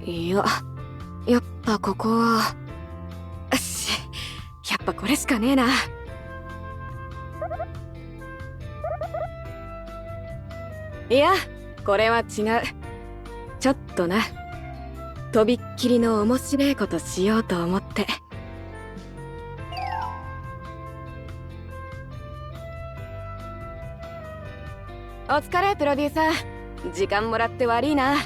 いや、やっぱここはやっぱこれしかねえな。いや、これは違う。ちょっとな、とびっきりの面白いことしようと思って。お疲れプロデューサー、時間もらって悪いな。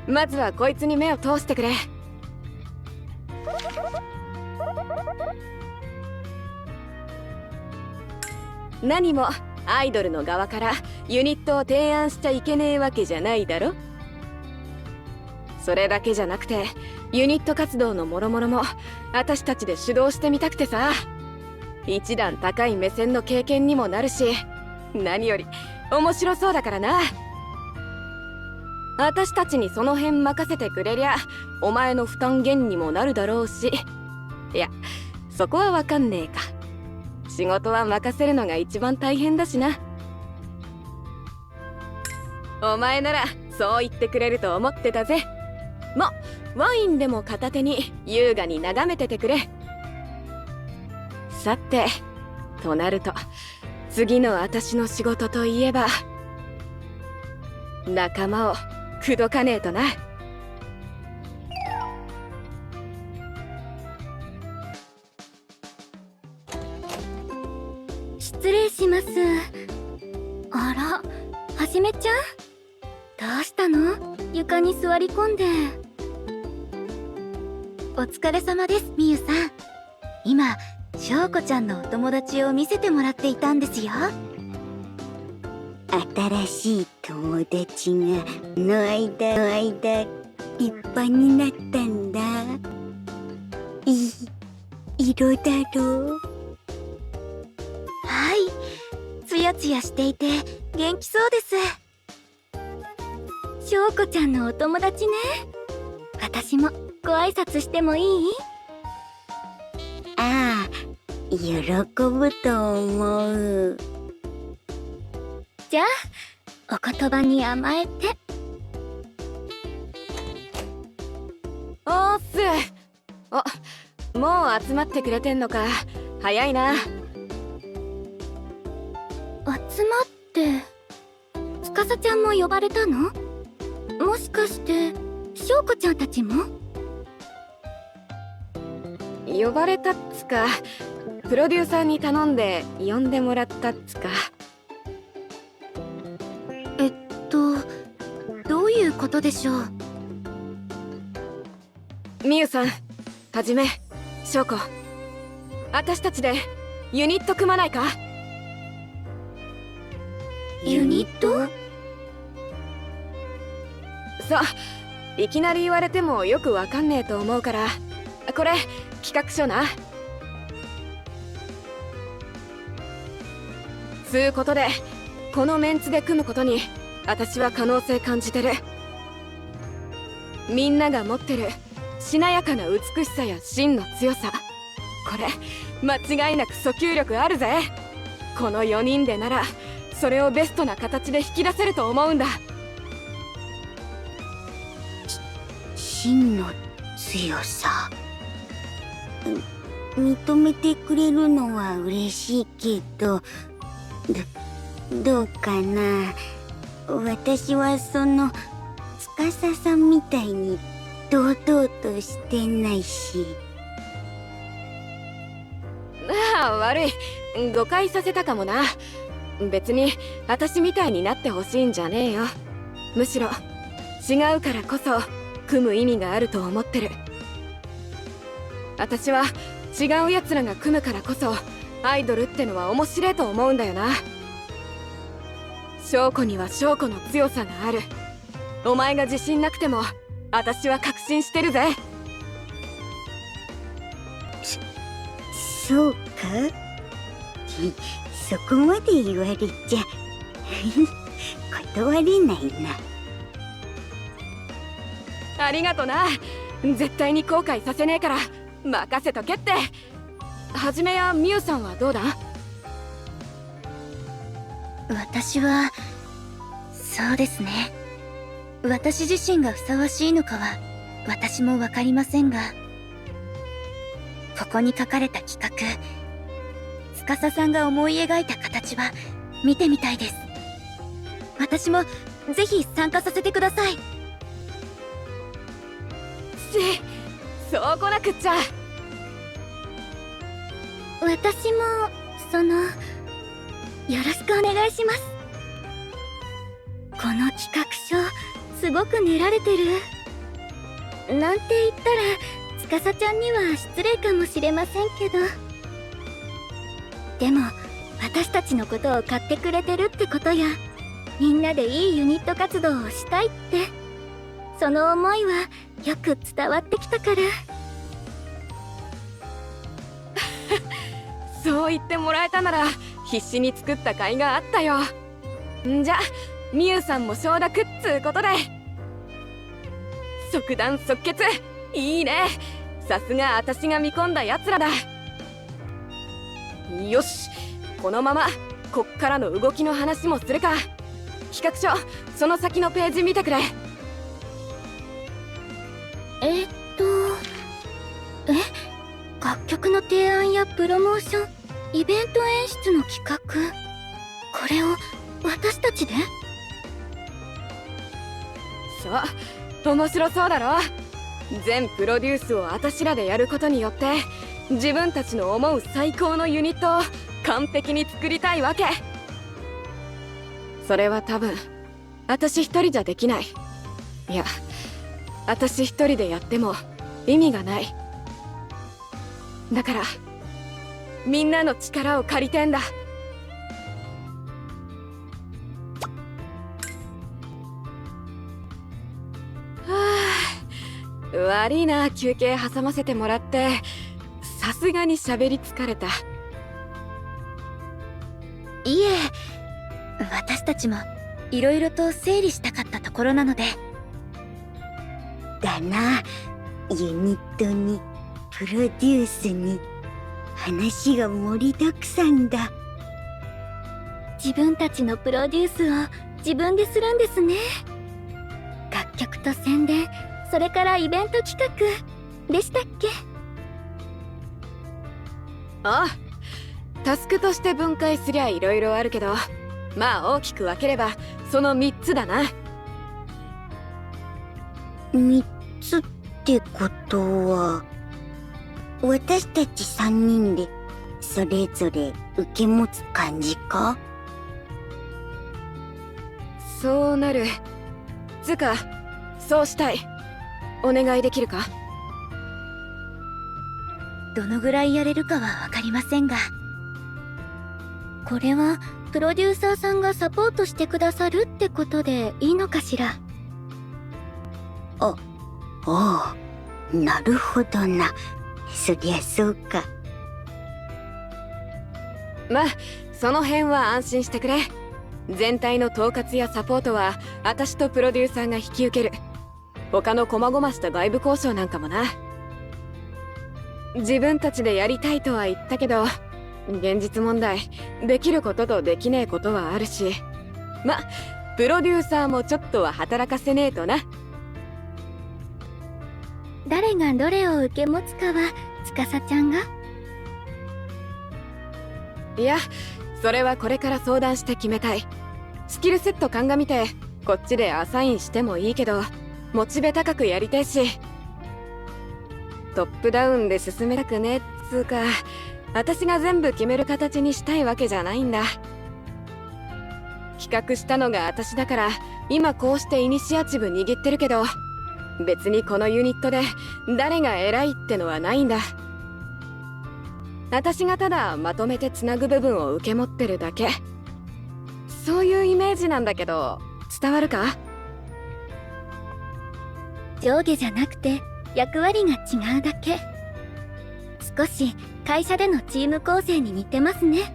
まずはこいつに目を通してくれ。何もアイドルの側からユニットを提案しちゃいけねえわけじゃないだろ。それだけじゃなくてユニット活動のもろもろも私たちで主導してみたくてさ、一段高い目線の経験にもなるし、何より面白そうだからな。私たちにその辺任せてくれりゃお前の負担減にもなるだろうし、いや、そこはわかんねえか。仕事は任せるのが一番大変だしな。お前ならそう言ってくれると思ってたぜ。ワインでも片手に優雅に眺めててくれ。さて、となると次の私の仕事といえば仲間を口説かねえとな。失礼します。あら、はじめちゃん、どうしたの？床に座り込んで。お疲れ様です、みゆさん。今翔子ちゃんのお友達を見せてもらっていたんですよ。新しい友達がの間一般になったんだ。いい色だろう。はい、ツヤツヤしていて元気そうです。翔子ちゃんのお友達ね。私もご挨拶してもいい？ああ、喜ぶと思う。じゃあお言葉に甘えて。おーっす。もう集まってくれてんのか。早いな。集まって、司ちゃんも呼ばれたの？もしかして翔子ちゃんたちも？呼ばれたっつか、プロデューサーに頼んで呼んでもらったっつか。どういうことでしょう？みゆさん、はじめ、翔子、私たちでユニット組まないか？ユニット？さ、いきなり言われてもよくわかんねえと思うから、これ企画書な。つうことで、このメンツで組むことに私は可能性感じてる。みんなが持ってるしなやかな美しさや芯の強さ、これ間違いなく訴求力あるぜ。この4人でならそれをベストな形で引き出せると思うんだ。芯の強さ、認めてくれるのは嬉しいけど、どうかな。私はその司さんみたいに堂々としてないし。ああ、悪い、誤解させたかもな。別に私みたいになってほしいんじゃねえよ。むしろ違うからこそ組む意味があると思ってる。私は違う奴らが組むからこそアイドルってのは面白いと思うんだよな。翔子には翔子の強さがある。お前が自信なくても私は確信してるぜ。そうか？そこまで言われちゃ断れないな。ありがとな。絶対に後悔させねえから任せとけって。はじめやみゆさんはどうだ？私はそうですね。私自身がふさわしいのかは私もわかりませんが、ここに書かれた企画、司さんが思い描いた形は見てみたいです。私もぜひ参加させてください。そうこなくっちゃ。私もよろしくお願いします。この企画書すごく練られてるなんて言ったら司ちゃんには失礼かもしれませんけど、でも私たちのことを買ってくれてるってことや、みんなでいいユニット活動をしたいって、その思いはよく伝わってきたから。そう言ってもらえたなら必死に作った甲斐があったよ。んじゃみゆさんも承諾っつうことで。即断即決、いいね。さすが私が見込んだやつらだ。よし、このままこっからの動きの話もするか。企画書その先のページ見てくれ。楽曲の提案やプロモーション、イベント演出の企画、これを私たちで？そう面白そうだろ。全プロデュースを私らでやることによって自分たちの思う最高のユニットを完璧に作りたいわけ。それは多分私一人じゃできない。いや、私一人でやっても意味がない。だからみんなの力を借りてんだ。悪いな、休憩挟ませてもらって。さすがに喋り疲れた。いえ、私たちもいろいろと整理したかったところなので。だな、ユニットにプロデュースに話が盛りだくさんだ。自分たちのプロデュースを自分でするんですね。楽曲と宣伝、それからイベント企画でしたっけ？ああ、タスクとして分解すりゃいろいろあるけど、まあ大きく分ければその3つだな。3つってことは、私たち3人でそれぞれ受け持つ感じか？そうなる。つか、そうしたい。お願いできるか？どのぐらいやれるかはわかりませんが、これはプロデューサーさんがサポートしてくださるってことでいいのかしら？ああ、なるほどな。そりゃそうか。まあその辺は安心してくれ。全体の統括やサポートは私とプロデューサーが引き受ける。他の細々した外部交渉なんかもな。自分たちでやりたいとは言ったけど、現実問題できることとできねえことはあるし、まプロデューサーもちょっとは働かせねえとな。誰がどれを受け持つかは司ちゃんが？いや、それはこれから相談して決めたい。スキルセット鑑みてこっちでアサインしてもいいけど、モチベ高くやりたいし、トップダウンで進めたくねえっつうか、私が全部決める形にしたいわけじゃないんだ。企画したのが私だから今こうしてイニシアチブ握ってるけど、別にこのユニットで誰が偉いってのはないんだ。私がただまとめてつなぐ部分を受け持ってるだけ。そういうイメージなんだけど、伝わるか？上下じゃなくて役割が違うだけ。少し会社でのチーム構成に似てますね。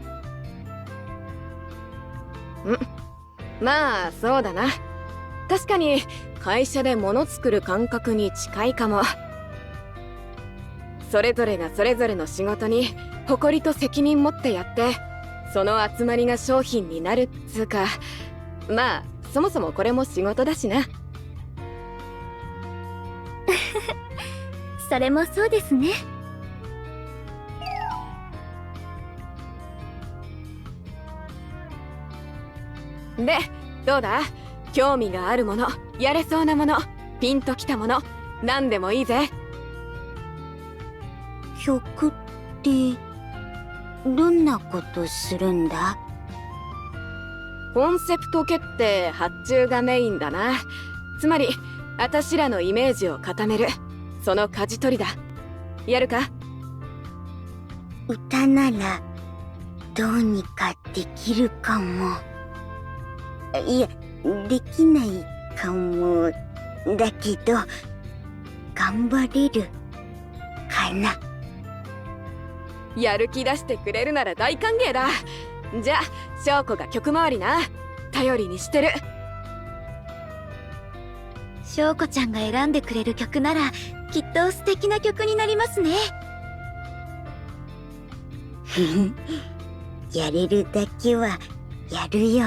まあそうだな。確かに会社で物作る感覚に近いかも。それぞれがそれぞれの仕事に誇りと責任持ってやって、その集まりが商品になるっつうか、まあそもそもこれも仕事だしな。それもそうですね。で、どうだ？興味があるもの、やれそうなもの、ピンときたもの、何でもいいぜ。曲ってどんなことするんだ？コンセプト決定発注がメインだな。つまり私らのイメージを固める、その舵取りだ。やるか？歌ならどうにかできるかも。いや、できないかもだけど頑張れるかな。やる気出してくれるなら大歓迎だ。じゃあ翔子が曲回りな。頼りにしてる。翔子ちゃんが選んでくれる曲ならきっと素敵な曲になりますね。やれるだけはやるよ。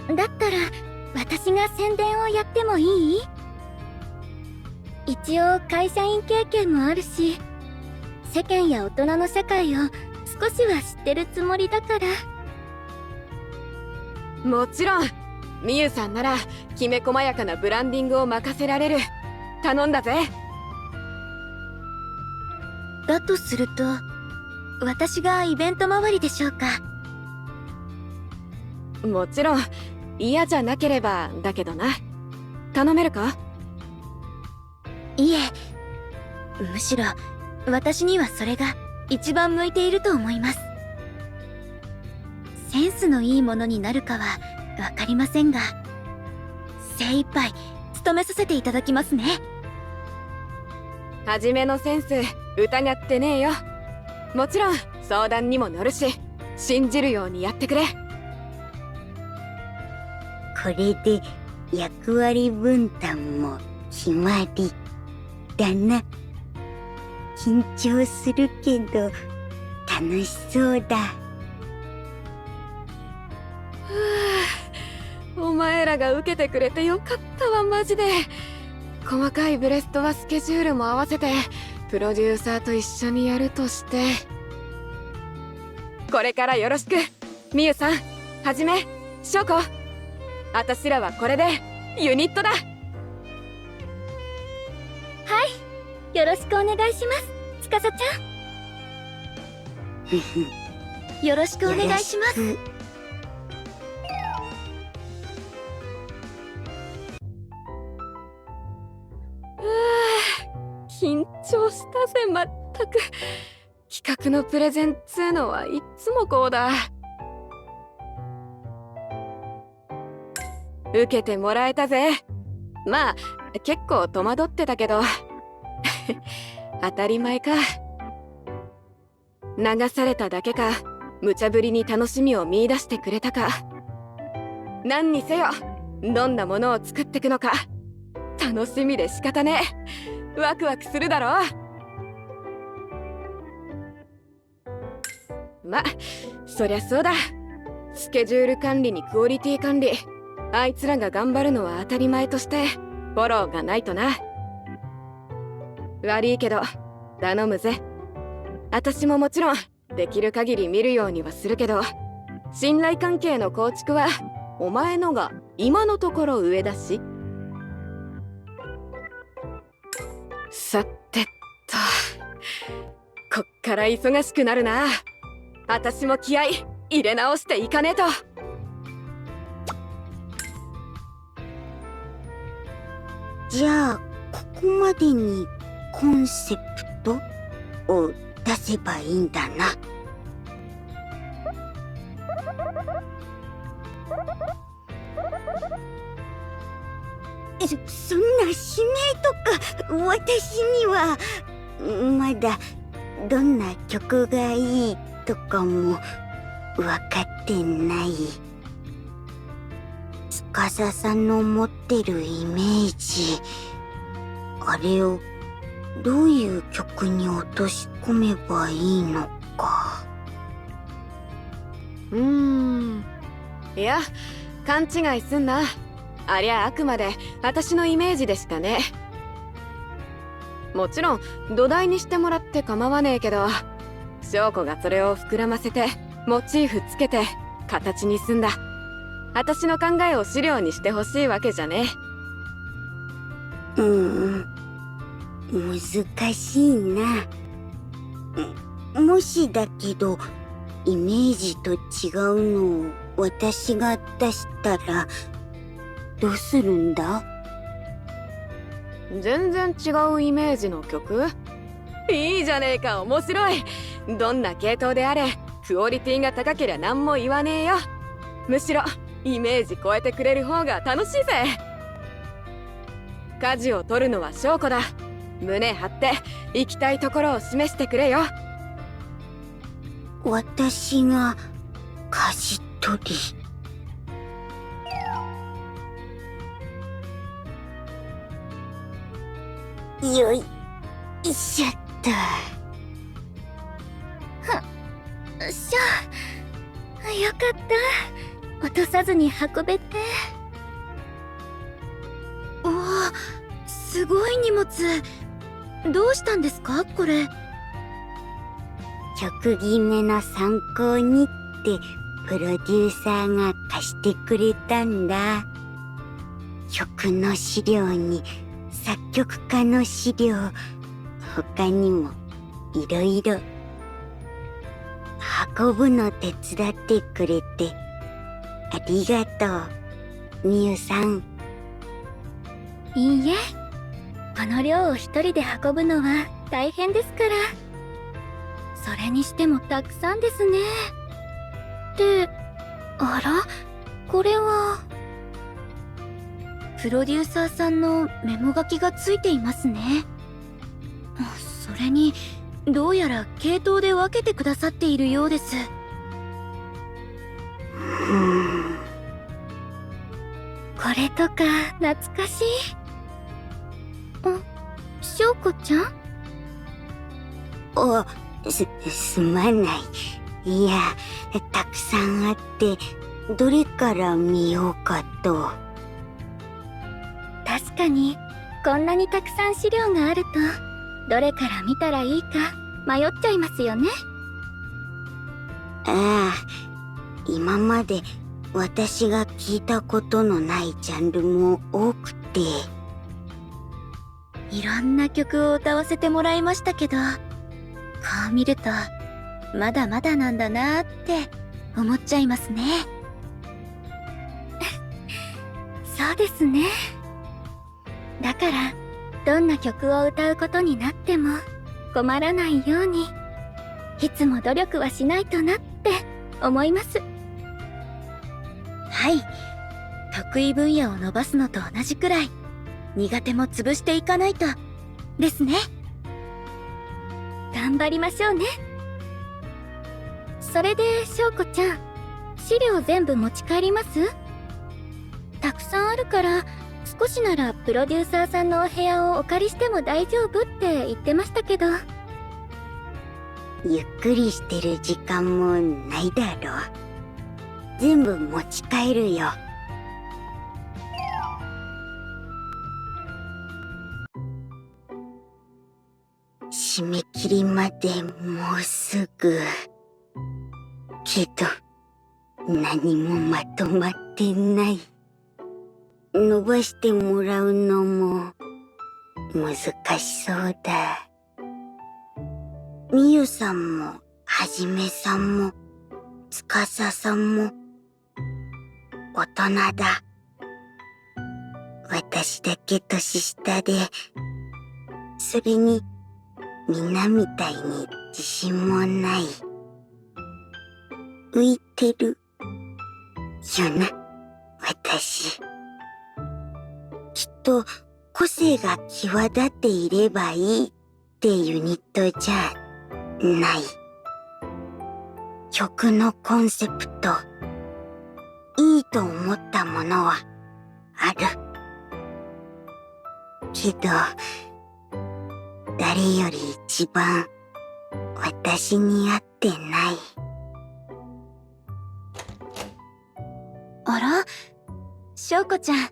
だったら私が宣伝をやってもいい？一応会社員経験もあるし、世間や大人の社会を少しは知ってるつもりだから。もちろんみゆさんならきめ細やかなブランディングを任せられる。頼んだぜ。だとすると私がイベント周りでしょうか？もちろん嫌じゃなければだけどな。頼めるか？いえ、むしろ私にはそれが一番向いていると思います。センスのいいものになるかはわかりませんが、精一杯務めさせていただきますね。はじめのセンス疑ってねえよ。もちろん相談にも乗るし、信じるようにやってくれ。これで役割分担も決まりだな。緊張するけど楽しそうだ。お前らが受けてくれてよかったわ、マジで。細かいブレストはスケジュールも合わせてプロデューサーと一緒にやるとして、これからよろしく。みゆさん、はじめ、しょうこ。あたしらはこれでユニットだ。よろしくお願いします、つかさちゃん。よろしくお願いします。よろしく。緊張したぜ、まったく。企画のプレゼンっつうのはいっつもこうだ。受けてもらえたぜ。まあ結構戸惑ってたけど当たり前か。流されただけか、無茶ぶりに楽しみを見出してくれたか。何にせよどんなものを作ってくのか楽しみで仕方ねえ。ワクワクするだろ。ま、そりゃそうだ。スケジュール管理にクオリティ管理、あいつらが頑張るのは当たり前としてフォローがないとな。悪いけど頼むぜ。私ももちろんできる限り見るようにはするけど、信頼関係の構築はお前のが今のところ上だし。さてと、こっから忙しくなるな。私も気合い入れ直していかねえと。じゃあここまでにコンセプトを出せばいいんだな。そんな指名とか私にはまだ。どんな曲がいいとかも分かってない。司さんの持ってるイメージ、あれをどういう曲に落とし込めばいいのか。いや、勘違いすんな。ありゃあくまで私のイメージでしかね。もちろん土台にしてもらって構わねえけど、翔子がそれを膨らませてモチーフつけて形にすんだ。私の考えを資料にしてほしいわけじゃね難しいな。もしだけどイメージと違うのを私が出したらどうするんだ？全然違うイメージの曲？いいじゃねえか、面白い。どんな系統であれクオリティが高けりゃ何も言わねえよ。むしろイメージ超えてくれる方が楽しいぜ。舵を取るのは翔子だ。胸張って行きたいところを示してくれよ。私が舵取り。よいしょっと。しゃよかった。落とさずに運べて。おー、すごい荷物。どうしたんですかこれ？曲決めの参考にってプロデューサーが貸してくれたんだ。曲の資料に作曲家の資料、他にもいろいろ。運ぶの手伝ってくれてありがとう、みゆさん。いいえ、この量を一人で運ぶのは大変ですから。それにしてもたくさんですね。ってあら、これはプロデューサーさんのメモ書きがついていますね。それにどうやら系統で分けてくださっているようです。これとか懐かしい。翔子ちゃん？すまない。いや、たくさんあってどれから見ようかと。確かにこんなにたくさん資料があるとどれから見たらいいか迷っちゃいますよね。ああ、今まで私が聞いたことのないジャンルも多くて。いろんな曲を歌わせてもらいましたけど、こう見るとまだまだなんだなーって思っちゃいますね。そうですね。だからどんな曲を歌うことになっても困らないようにいつも努力はしないとなって思います。はい、得意分野を伸ばすのと同じくらい苦手も潰していかないとですね。頑張りましょうね。それで翔子ちゃん、資料全部持ち帰ります？たくさんあるから少しならプロデューサーさんのお部屋をお借りしても大丈夫って言ってましたけど。ゆっくりしてる時間もないだろう。全部持ち帰るよ。締め切りまでもうすぐ。けど何もまとまってない。伸ばしてもらうのも難しそうだ。みゆさんもはじめさんもつかささんも大人だ。私だけ年下で、それにみんなみたいに自信もない。浮いてるよな、私。きっと個性が際立っていればいいってユニットじゃない。曲のコンセプト、いいと思ったものはある。けど、誰より一番私に合ってない。翔子ちゃん、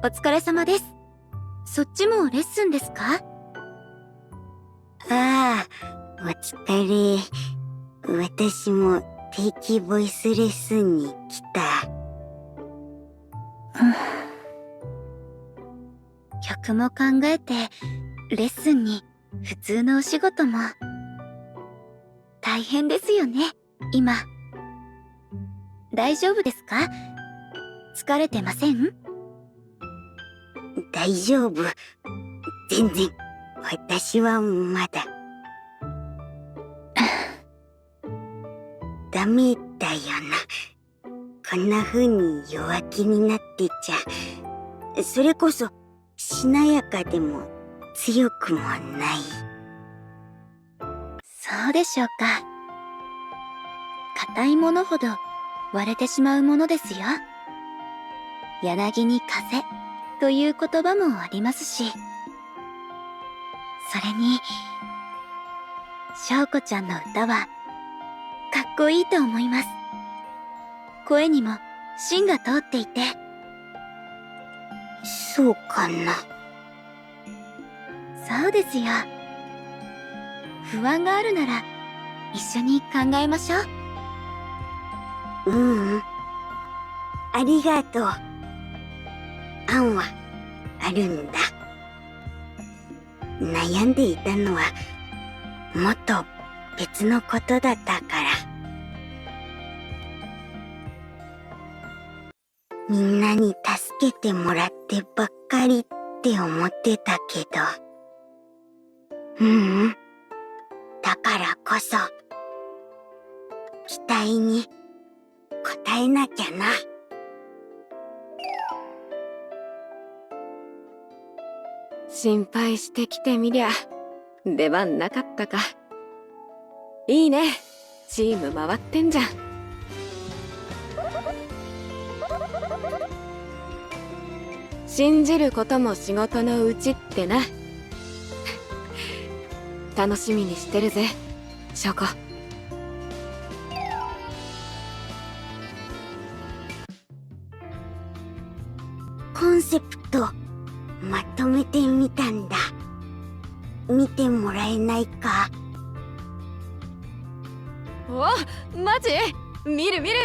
お疲れ様です。そっちもレッスンですか？ああ、お疲れ。私も定期ボイスレッスンに来た。曲も考えて、レッスンに普通のお仕事も。大変ですよね、今。大丈夫ですか？疲れてません？大丈夫。全然。私はまだ。ダメだよな。こんな風に弱気になってちゃ。それこそ、しなやかでも強くもない。そうでしょうか。硬いものほど割れてしまうものですよ。柳に風という言葉もありますし。それに、翔子ちゃんの歌はかっこいいと思います。声にも芯が通っていて。そうかな。そうですよ。不安があるなら一緒に考えましょう。うん。ありがとう。案はあるんだ。悩んでいたのはもっと別のことだったから。みんなに助けてもらってばっかりって思ってたけど。だからこそ、期待に応えなきゃな。心配してきてみりゃ出番なかったか。いいね、チーム回ってんじゃん。信じることも仕事のうちってな。楽しみにしてるぜ、翔子。コンセプトまとめてみたんだ。見てもらえないか？お、マジ？見る見る。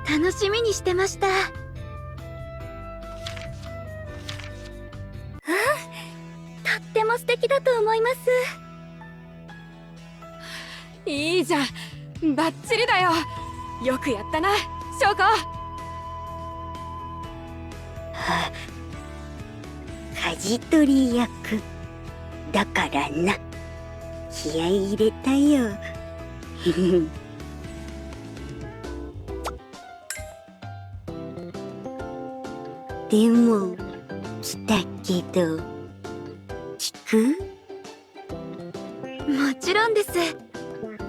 楽しみにしてました。とっても素敵だと思います。いいじゃん、バッチリだよ。よくやったな、翔子。舵取り役だからな。気合い入れたよ。でも来たけど聞く？もちろんです。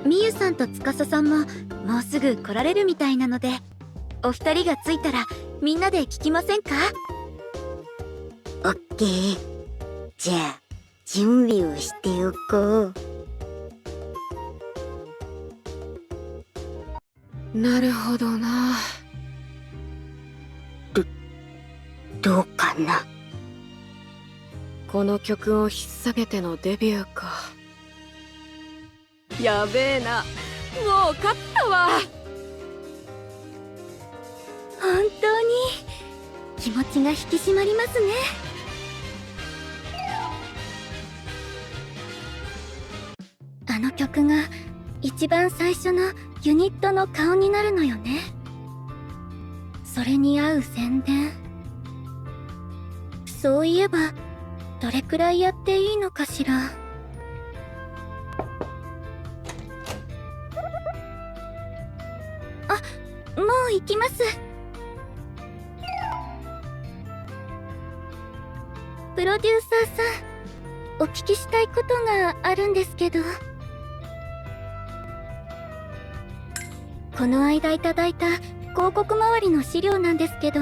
みゆさんと司さんももうすぐ来られるみたいなので、お二人が着いたらみんなで聞きませんか？オッケー。じゃあ準備をしておこう。なるほどな。どうかな。この曲を引っ提げてのデビューか。やべえな、もう勝ったわ。本当に気持ちが引き締まりますね。あの曲が一番最初のユニットの顔になるのよね。それに合う宣伝。そういえばどれくらいやっていいのかしら。もう行きます。プロデューサーさん、お聞きしたいことがあるんですけど。この間いただいた広告周りの資料なんですけど、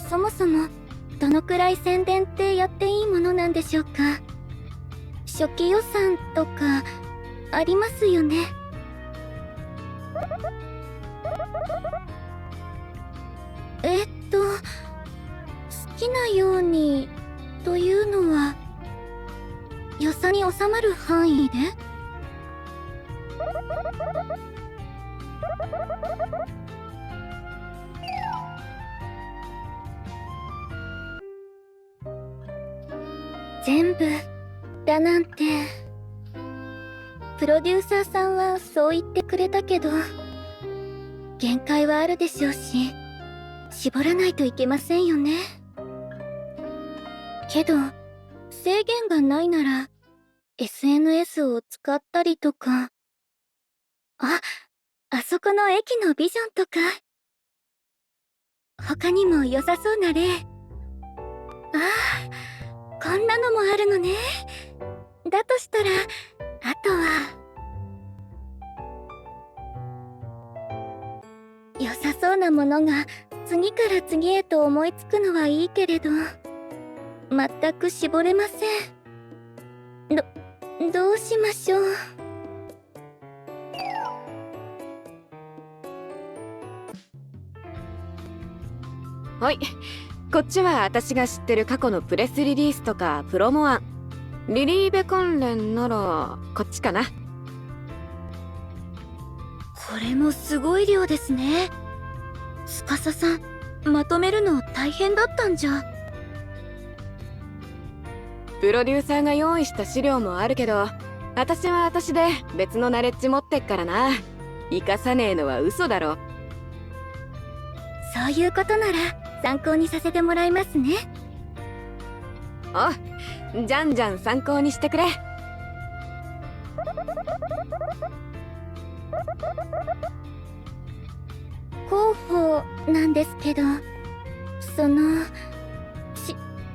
そもそもどのくらい宣伝ってやっていいものなんでしょうか？初期予算とかありますよね？好きなようにというのは予算に収まる範囲で？全部だなんて。プロデューサーさんはそう言ってくれたけど、限界はあるでしょうし、絞らないといけませんよね。けど制限がないなら SNS を使ったりとか、あそこの駅のビジョンとか、他にも良さそうな例。こんなのもあるのね。だとしたらあとは良さそうなものが次から次へと思いつくのはいいけれど、全く絞れません。どうしましょう。はい、こっちは私が知ってる過去のプレスリリースとかプロモ案。リリーベ関連ならこっちかな。これもすごい量ですね。司さん、まとめるの大変だったんじゃ。プロデューサーが用意した資料もあるけど、私は私で別のナレッジ持ってっからな。生かさねえのは嘘だろ。そういうことなら参考にさせてもらいますね。じゃんじゃん参考にしてくれ。候補なんですけど、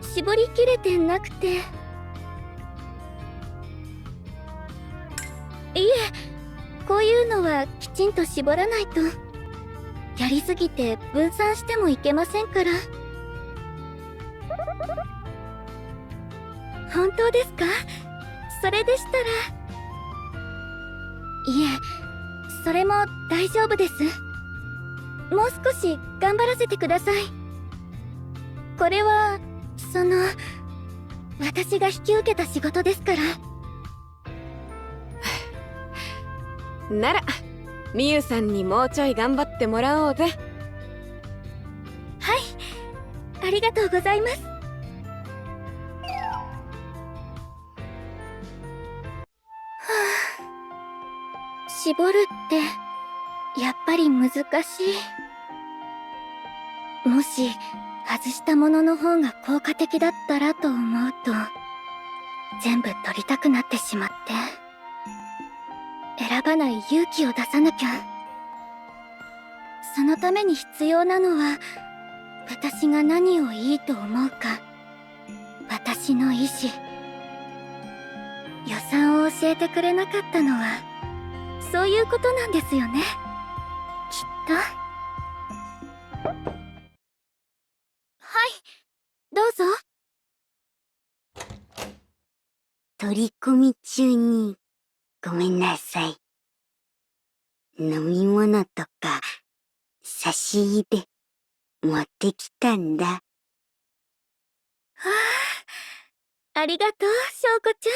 絞りきれてなくて。いえ、こういうのはきちんと絞らないと。やりすぎて分散してもいけませんから。本当ですか？それでしたら。いえ、それも大丈夫です。もう少し頑張らせてください。これは私が引き受けた仕事ですから。ならみゆさんにもうちょい頑張ってもらおうぜ。はい、ありがとうございます。絞るってやっぱり難しい。もし外したものの方が効果的だったらと思うと、全部取りたくなってしまって、選ばない勇気を出さなきゃ。そのために必要なのは、私が何をいいと思うか、私の意志。予算を教えてくれなかったのはそういうことなんですよね、きっと。はい、どうぞ。取り込み中にごめんなさい。飲み物とか差し入れ持ってきたんだ。ありがとう、翔子ちゃん。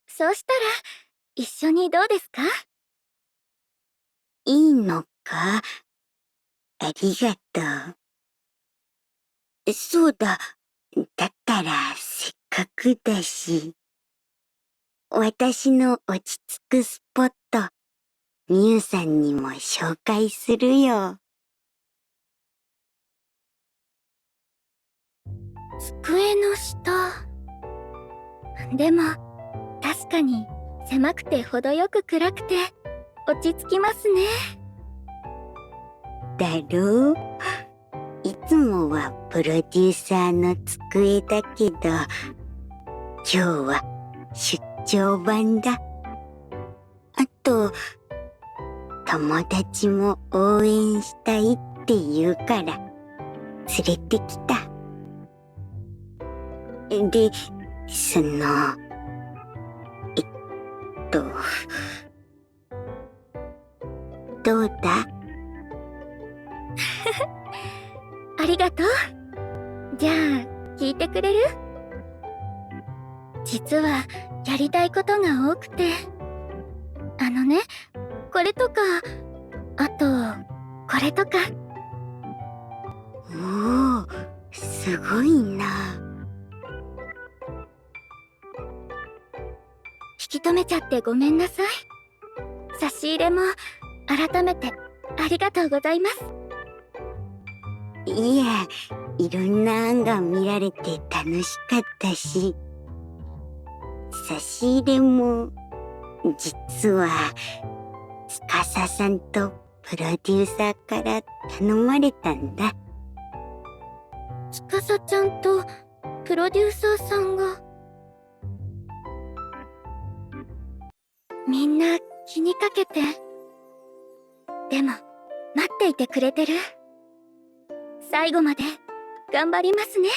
そうしたら一緒にどうですか？いいのか？ありがとう。そうだ。だったらせっかくだし、私の落ち着くスポット、みゆさんにも紹介するよ。机の下。でも確かに狭くて程よく暗くて落ち着きますね。だろう？いつもはプロデューサーの机だけど、今日は出張版だ。あと、友達も応援したいって言うから連れてきた。で、どうだ？がとう。じゃあ聞いてくれる？実はやりたいことが多くて、これとか、あとこれとか。おお、すごいな。引き止めちゃってごめんなさい。差し入れも改めてありがとうございます。いや、いろんな案が見られて楽しかったし、差し入れも実は司さんとプロデューサーから頼まれたんだ。司ちゃんとプロデューサーさんが。みんな気にかけて。でも待っていてくれてる。最後まで頑張りますね。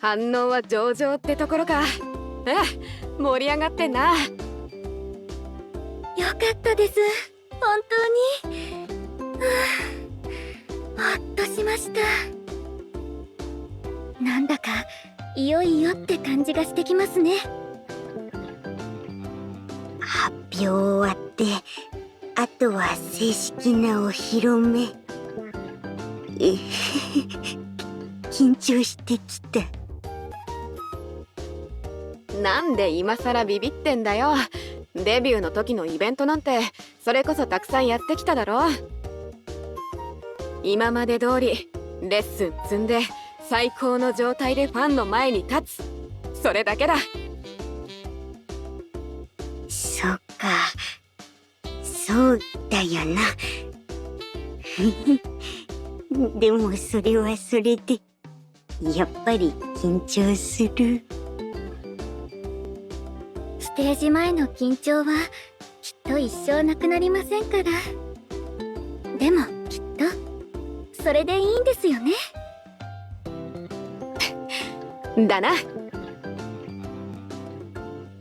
反応は上々ってところか。盛り上がってんな。よかったです。本当に。ほっとしました。なんだかいよいよって感じがしてきますね。発表終わって、あとは正式なお披露目。緊張してきた。なんで今さらビビってんだよ。デビューの時のイベントなんてそれこそたくさんやってきただろ。今まで通りレッスン積んで最高の状態でファンの前に立つ、それだけだ。そっか、そうだよな。でもそれはそれでやっぱり緊張する。ステージ前の緊張はきっと一生なくなりませんから。でもきっとそれでいいんですよね。だな。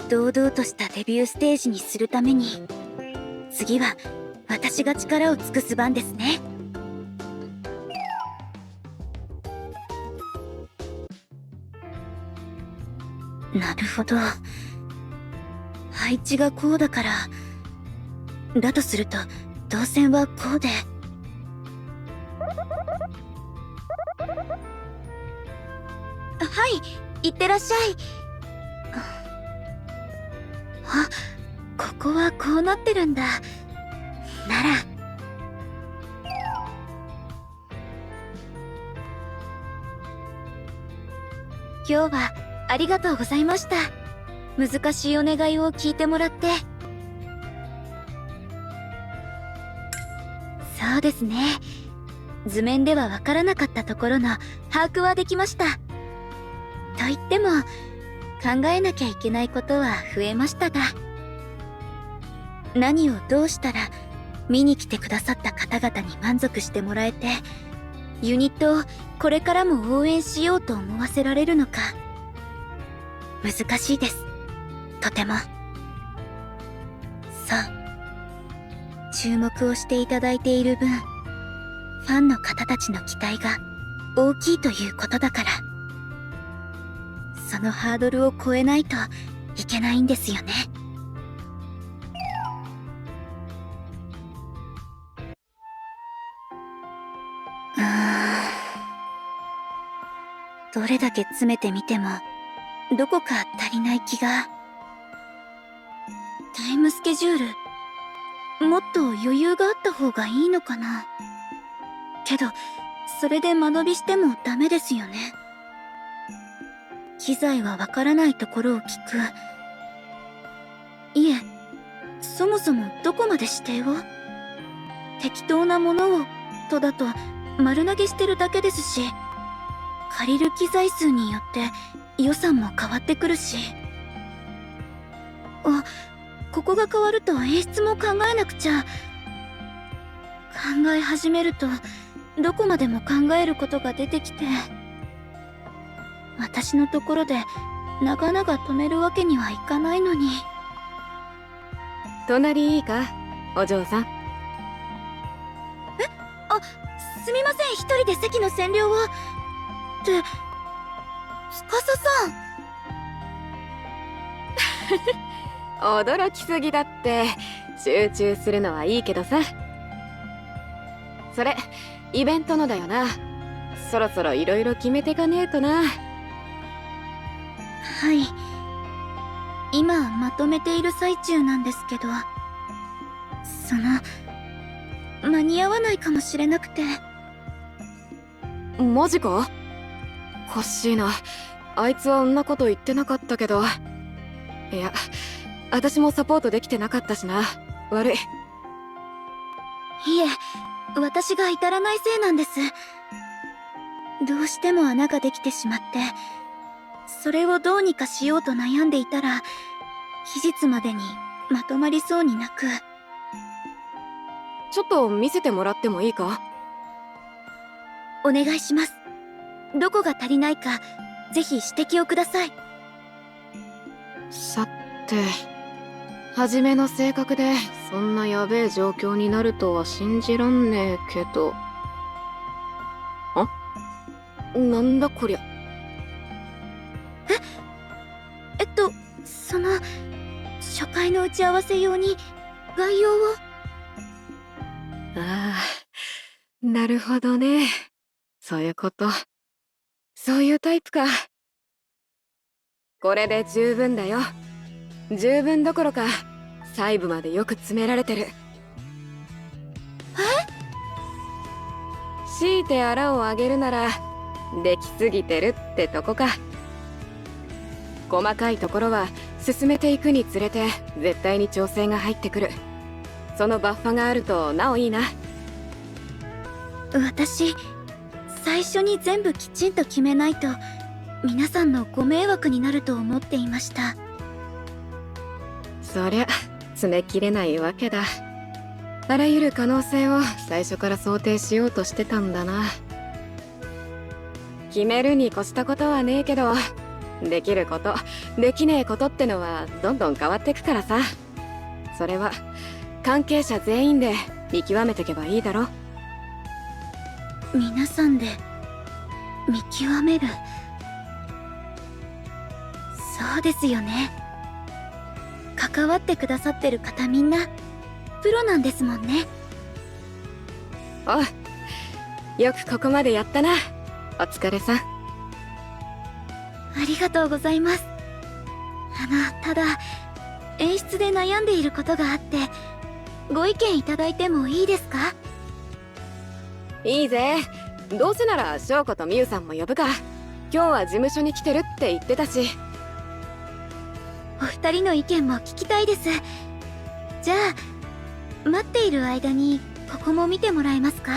堂々としたデビューステージにするために、次は私が力を尽くす番ですね。なるほど。配置がこうだから、だとすると動線はこうで。はい、いってらっしゃい。あ、ここはこうなってるんだ。なら。今日はありがとうございました。難しいお願いを聞いてもらって。そうですね。図面ではわからなかったところの把握はできました。と言っても、考えなきゃいけないことは増えましたが、何をどうしたら見に来てくださった方々に満足してもらえて、ユニットをこれからも応援しようと思わせられるのか、難しいです。とても。そう。注目をしていただいている分、ファンの方たちの期待が大きいということだから、そのハードルを超えないといけないんですよね。どれだけ詰めてみてもどこか足りない気が。タイムスケジュール、もっと余裕があった方がいいのかな。けどそれで間延びしてもダメですよね。機材はわからないところを聞く。いえ、そもそもどこまで指定を？適当なものをとだと丸投げしてるだけですし、借りる機材数によって予算も変わってくるし。あ、ここが変わると演出も考えなくちゃ。考え始めるとどこまでも考えることが出てきて、私のところで長々止めるわけにはいかないのに。隣いいか、お嬢さん。すみません、一人で席の占領を。って司さん。驚きすぎだって。集中するのはいいけどさ。それイベントのだよな。そろそろいろいろ決めてかねえとな。はい、今まとめている最中なんですけど、間に合わないかもしれなくて。マジか。おかしいな。あいつはんなこと言ってなかったけど。いや、私もサポートできてなかったしな。悪い。いえ、私が至らないせいなんです。どうしても穴ができてしまって、それをどうにかしようと悩んでいたら、期日までにまとまりそうになく。ちょっと見せてもらってもいいか。お願いします。どこが足りないか、ぜひ指摘をください。さて、初めの性格でそんなやべえ状況になるとは信じらんねえけど。なんだこりゃ。初回の打ち合わせ用に概要を。ああ、なるほどね。そういうこと。そういうタイプか。これで十分だよ。十分どころか、細部までよく詰められてる。強いてあらをあげるなら、できすぎてるってとこか。細かいところは進めていくにつれて絶対に調整が入ってくる。そのバッファがあるとなおいいな。私、最初に全部きちんと決めないと皆さんのご迷惑になると思っていました。そりゃ詰めきれないわけだ。あらゆる可能性を最初から想定しようとしてたんだな。決めるに越したことはねえけど、できることできねえことってのはどんどん変わってくからさ。それは関係者全員で見極めてけばいいだろ。皆さんで見極める。そうですよね。関わってくださってる方みんなプロなんですもんね。おう、よくここまでやったな。お疲れさん。ありがとうございます。ただ演出で悩んでいることがあって、ご意見いただいてもいいですか？いいぜ。どうせなら翔子とみゆさんも呼ぶか。今日は事務所に来てるって言ってたし。お二人の意見も聞きたいです。じゃあ待っている間にここも見てもらえますか？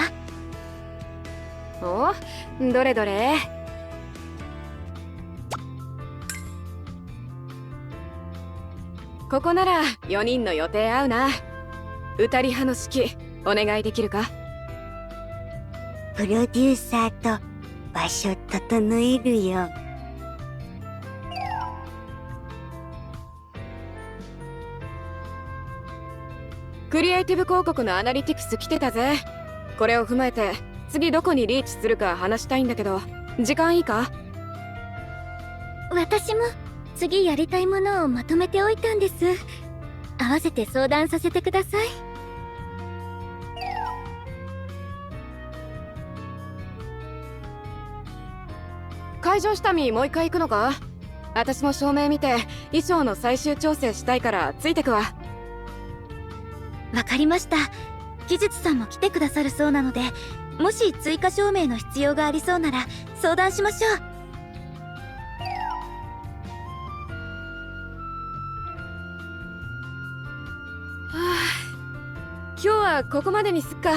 お、どれどれ。ここなら4人の予定合うな。歌り派の指揮お願いできるか？プロデューサーと場所整えるよ。クリエイティブ広告のアナリティクス来てたぜ。これを踏まえて次どこにリーチするか話したいんだけど、時間いいか？私も次やりたいものをまとめておいたんです。合わせて相談させてください。会場下見もう一回行くのか？私も照明見て衣装の最終調整したいからついてくわ。わかりました。技術さんも来てくださるそうなので、もし追加照明の必要がありそうなら相談しましょう。はあ、日はここまでにすっか。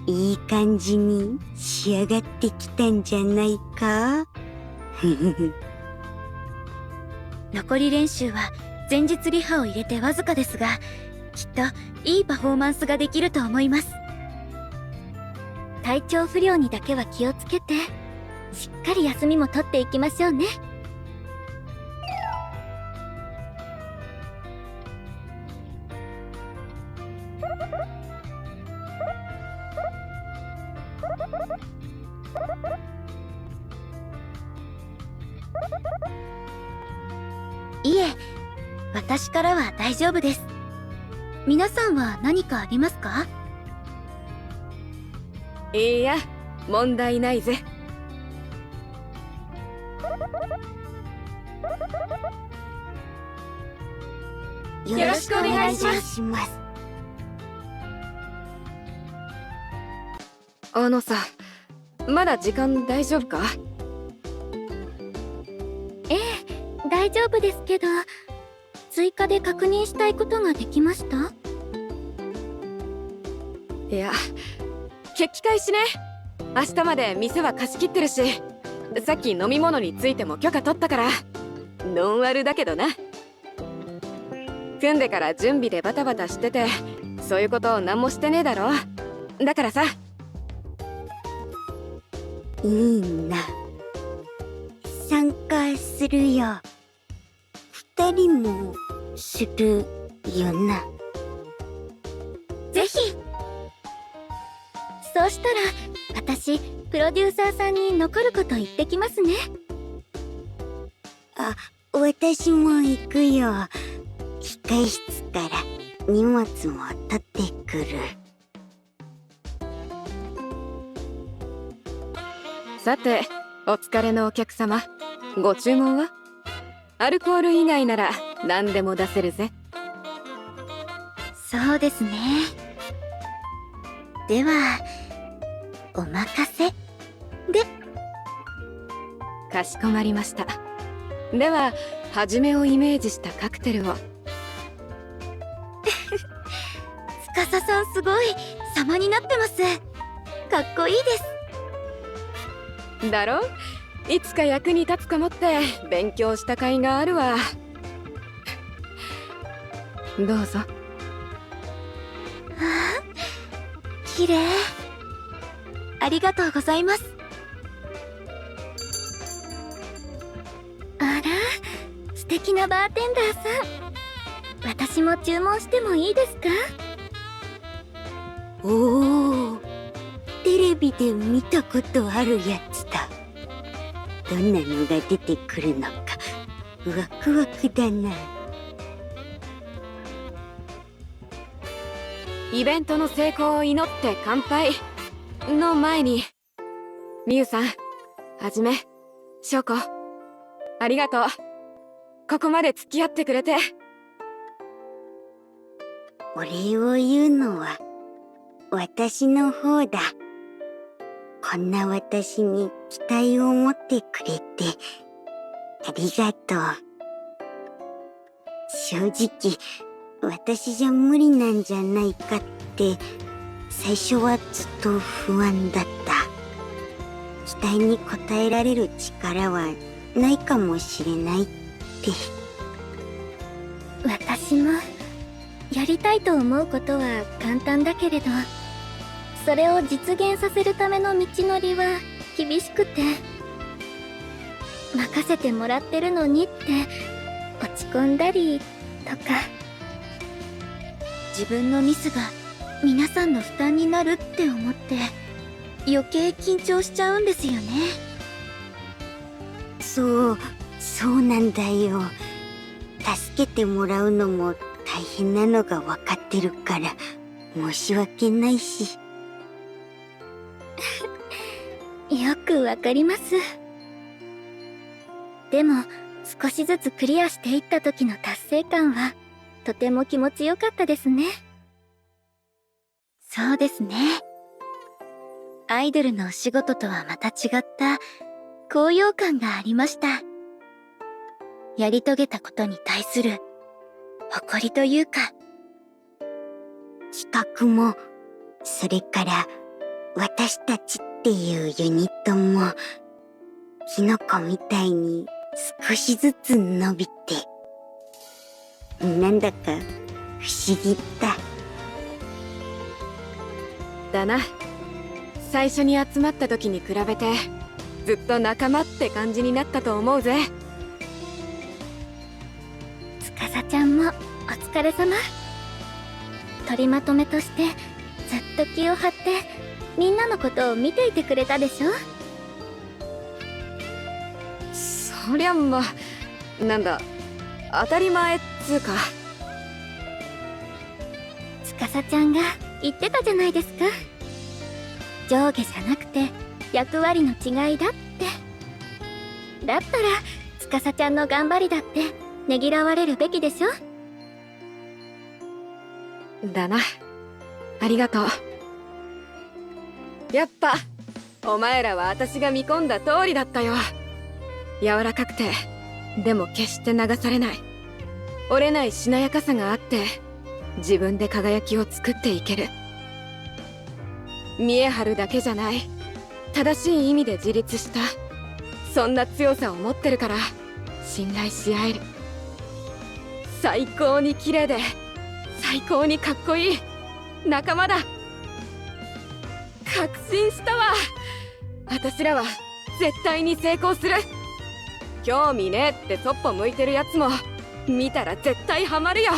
いい感じに仕上がってきたんじゃないか。残り練習は前日リハを入れてわずかですが、きっといいパフォーマンスができると思います。体調不良にだけは気をつけて、しっかり休みも取っていきましょうね。いえ、私からは大丈夫です。皆さんは何かありますか？いや、問題ないぜ。よろしくお願いしますします。さ、まだ時間大丈夫か？大丈夫ですけど、追加で確認したいことができました？いや、決起開始ね。明日まで店は貸し切ってるし、さっき飲み物についても許可取ったから、ノンアルだけどな。組んでから準備でバタバタしてて、そういうこと何もしてねえだろ。だからさ。いいな。参加するよ。二人もするよな。ぜひ。そうしたら私プロデューサーさんに残ること言ってきますね。あ、私も行くよ。控室から荷物も取ってくる。さて、お疲れのお客様、ご注文は？アルコール以外なら何でも出せるぜ。そうですね。ではお任せで。かしこまりました。では、初めをイメージしたカクテルを。司さんすごい様になってます。かっこいいです。だろ？いつか役に立つかもって勉強した甲斐があるわ。どうぞ。綺麗。ありがとうございます。あら、素敵なバーテンダーさん。私も注文してもいいですか？おお、テレビで見たことあるやつだ。どんなのが出てくるのかワクワクだな。イベントの成功を祈って乾杯の前に、みゆさん、はじめ、しょうこ、ありがとう。ここまで付き合ってくれて。お礼を言うのは私の方だ。こんな私に期待を持ってくれてありがとう。正直私じゃ無理なんじゃないかって最初はずっと不安だった。期待に応えられる力はないかもしれないって。私もやりたいと思うことは簡単だけれど、それを実現させるための道のりは厳しくて、任せてもらってるのにって落ち込んだりとか、自分のミスが皆さんの負担になるって思って余計緊張しちゃうんですよね。そうなんだよ。助けてもらうのも大変なのが分かってるから申し訳ないし。よくわかります。でも少しずつクリアしていった時の達成感はとても気持ちよかったですね。そうですね。アイドルのお仕事とはまた違った高揚感がありました。やり遂げたことに対する誇りというか、企画も、それから私たちっていうユニットも、キノコみたいに少しずつ伸びて、なんだか不思議だ。だな。最初に集まった時に比べてずっと仲間って感じになったと思うぜ。つかさちゃんもお疲れ様。取りまとめとしてずっと気を張ってみんなのことを見ていてくれたでしょ。そりゃまあ、なんだ、当たり前っつうか。つかさちゃんが言ってたじゃないですか。上下じゃなくて役割の違いだって。だったらつかさちゃんの頑張りだってねぎらわれるべきでしょ。だな。ありがとう。やっぱお前らは私が見込んだ通りだったよ。柔らかくてでも決して流されない、折れないしなやかさがあって、自分で輝きを作っていける。見え張るだけじゃない、正しい意味で自立した、そんな強さを持ってるから信頼し合える。最高に綺麗で最高にかっこいい仲間だ。確信したわ。私らは絶対に成功する。興味ねえってそっぽ向いてるやつも見たら絶対ハマるよ。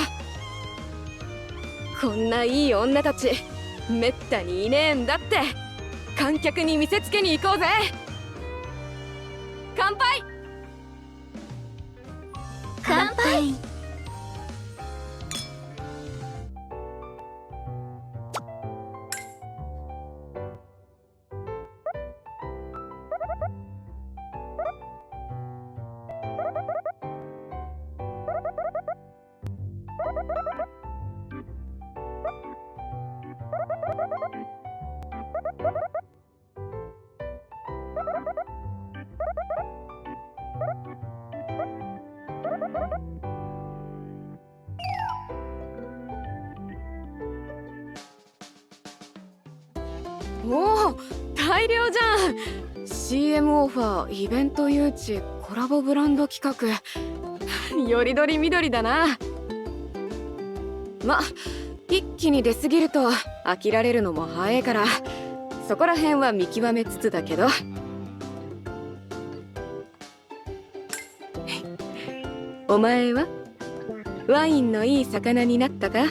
こんないい女たちめったにいねえんだって、観客に見せつけに行こうぜ。乾杯。乾杯。おお、大量じゃん。 CM オファー、イベント誘致、コラボブランド企画よりどりみどりだな。ま、一気に出過ぎると飽きられるのも早いから、そこら辺は見極めつつだけど。お前はワインのいい魚になったか？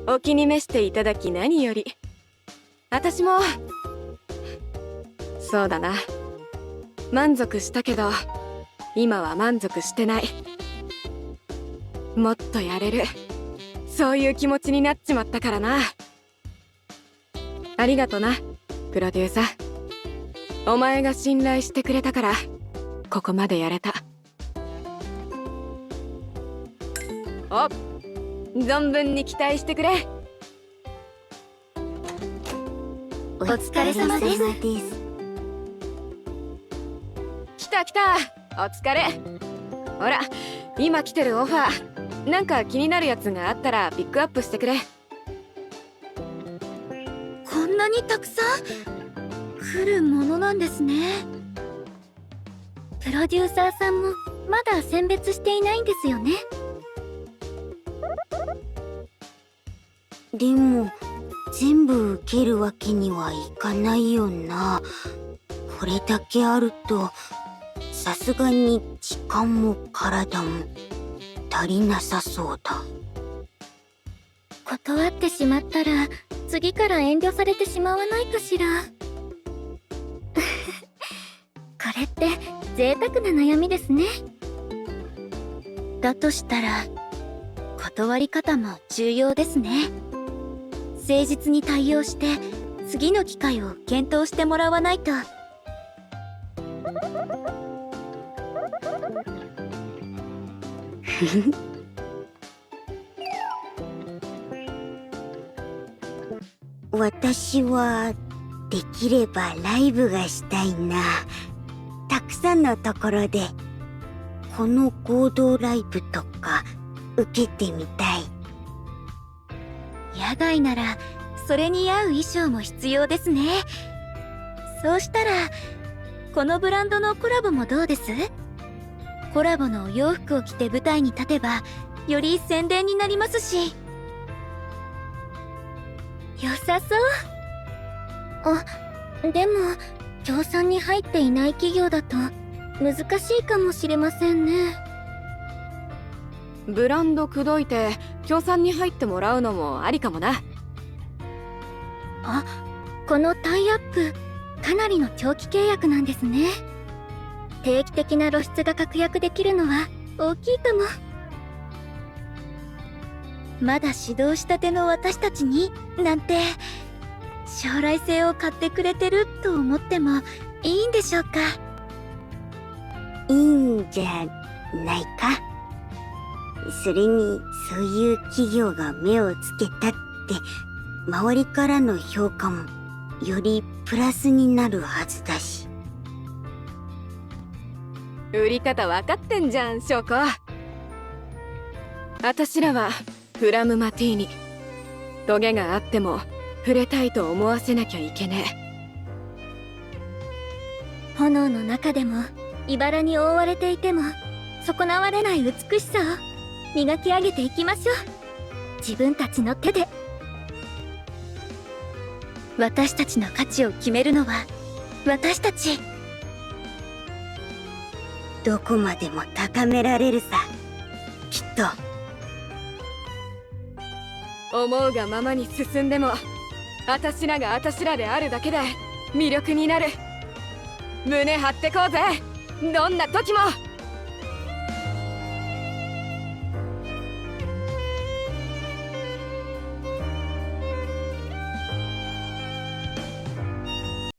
お気に召していただき何より。私もそうだな、満足したけど今は満足してない。もっとやれる、そういう気持ちになっちまったからな。ありがとなプロデューサー。お前が信頼してくれたからここまでやれた。お、存分に期待してくれ。お疲れ様です。来た来た、お疲れ。ほら、今来てるオファー、なんか気になるやつがあったらピックアップしてくれ。こんなにたくさん来るものなんですね。プロデューサーさんもまだ選別していないんですよね。でも全部受けるわけにはいかないよな。これだけあるとさすがに時間も体も足りなさそうだ。断ってしまったら次から遠慮されてしまわないかしら。これって贅沢な悩みですね。だとしたら断り方も重要ですね。誠実に対応して次の機会を検討してもらわないと。私はできればライブがしたいな。たくさんのところでこの合同ライブとか受けてみたい。野外ならそれに合う衣装も必要ですね。そうしたらこのブランドのコラボもどうです？コラボのお洋服を着て舞台に立てばより宣伝になりますし。良さそう。あ、でも協賛に入っていない企業だと難しいかもしれませんね。ブランド口説いて協賛に入ってもらうのもありかもな。あ、このタイアップかなりの長期契約なんですね。定期的な露出が確約できるのは大きいかも。まだ始動したての私たちになんて将来性を買ってくれてると思ってもいいんでしょうか？いいんじゃないか。それにそういう企業が目をつけたって周りからの評価もよりプラスになるはずだし。売り方分かってんじゃん翔子。私らはフラムマティーニ。トゲがあっても触れたいと思わせなきゃいけねえ。炎の中でも茨に覆われていても損なわれない美しさを磨き上げていきましょう。自分たちの手で。私たちの価値を決めるのは私たち。どこまでも高められるさ、きっと。思うがままに進んでも私らが私らであるだけで魅力になる。胸張ってこうぜ、どんな時も。